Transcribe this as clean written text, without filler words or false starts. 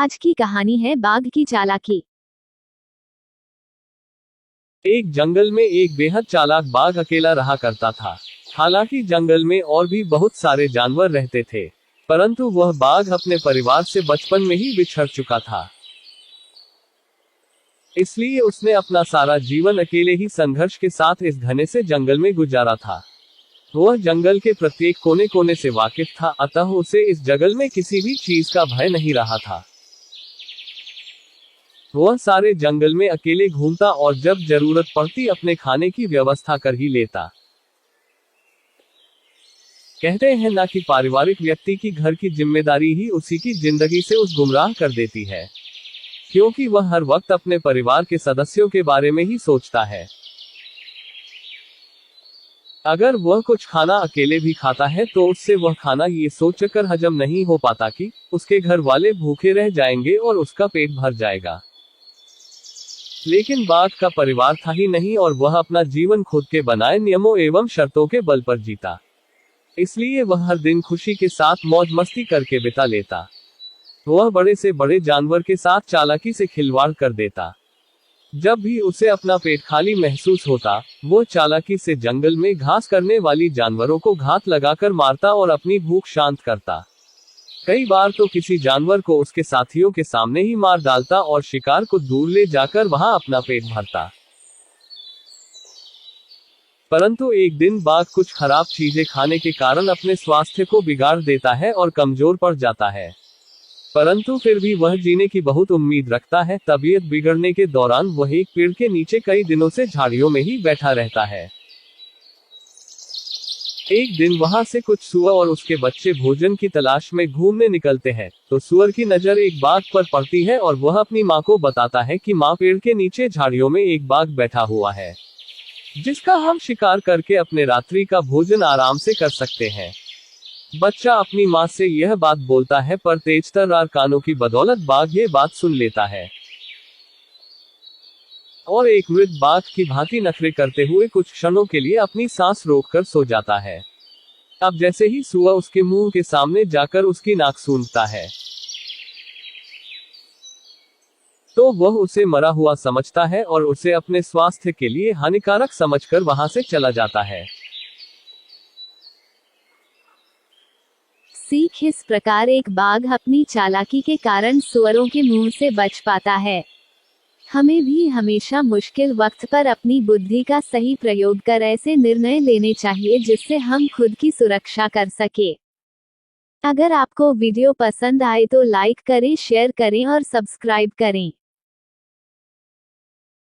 आज की कहानी है बाघ की चालाकी। एक जंगल में एक बेहद चालाक बाघ अकेला रहा करता था। हालांकि जंगल में और भी बहुत सारे जानवर रहते थे, परंतु वह बाघ अपने परिवार से बचपन में ही बिछड़ चुका था। इसलिए उसने अपना सारा जीवन अकेले ही संघर्ष के साथ इस घने से जंगल में गुजारा था। वह जंगल के प्रत्येक कोने कोने से वाकिफ था, अतः उसे इस जंगल में किसी भी चीज का भय नहीं रहा था। वह सारे जंगल में अकेले घूमता और जब जरूरत पड़ती अपने खाने की व्यवस्था कर ही लेता। कहते हैं ना कि पारिवारिक व्यक्ति की घर की जिम्मेदारी ही उसी की जिंदगी से उस गुमराह कर देती है, क्योंकि वह हर वक्त अपने परिवार के सदस्यों के बारे में ही सोचता है। अगर वह कुछ खाना अकेले भी खाता है तो उससे वह खाना ये सोचकर हजम नहीं हो पाता कि उसके घर वाले भूखे रह जाएंगे और उसका पेट भर जाएगा। लेकिन बाघ का परिवार था ही नहीं और वह अपना जीवन खुद के बनाए नियमों एवं शर्तों के बल पर जीता। इसलिए वह हर दिन खुशी के साथ मौज मस्ती करके बिता लेता। वह बड़े से बड़े जानवर के साथ चालाकी से खिलवाड़ कर देता। जब भी उसे अपना पेट खाली महसूस होता, वो चालाकी से जंगल में घास करने वाली जानवरों को घात लगाकर मारता और अपनी भूख शांत करता। कई बार तो किसी जानवर को उसके साथियों के सामने ही मार डालता और शिकार को दूर ले जाकर वहां अपना पेट भरता। परंतु एक दिन बाघ कुछ खराब चीजें खाने के कारण अपने स्वास्थ्य को बिगाड़ देता है और कमजोर पड़ जाता है। परंतु फिर भी वह जीने की बहुत उम्मीद रखता है। तबीयत बिगड़ने के दौरान वह एक पेड़ के नीचे कई दिनों से झाड़ियों में ही बैठा रहता है। एक दिन वहां से कुछ सुअर और उसके बच्चे भोजन की तलाश में घूमने निकलते हैं, तो सुअर की नजर एक बाघ पर पड़ती है और वह अपनी माँ को बताता है कि माँ, पेड़ के नीचे झाड़ियों में एक बाघ बैठा हुआ है, जिसका हम शिकार करके अपने रात्रि का भोजन आराम से कर सकते हैं। बच्चा अपनी माँ से यह बात बोलता है, पर तेजतर्रार कानों की बदौलत बाघ ये बात सुन लेता है और एक मृत बाघ की भांति नखरे करते हुए कुछ क्षणों के लिए अपनी सांस रोककर सो जाता है। अब जैसे ही सुअर उसके मुंह के सामने जाकर उसकी नाक सूंघता है, तो वह उसे मरा हुआ समझता है और उसे अपने स्वास्थ्य के लिए हानिकारक समझकर वहां से चला जाता है। सीख इस प्रकार एक बाघ अपनी चालाकी के कारण सुअरों के मुंह से बच पाता है। हमें भी हमेशा मुश्किल वक्त पर अपनी बुद्धि का सही प्रयोग कर ऐसे निर्णय लेने चाहिए जिससे हम खुद की सुरक्षा कर सके। अगर आपको वीडियो पसंद आए तो लाइक करें, शेयर करें और सब्सक्राइब करें।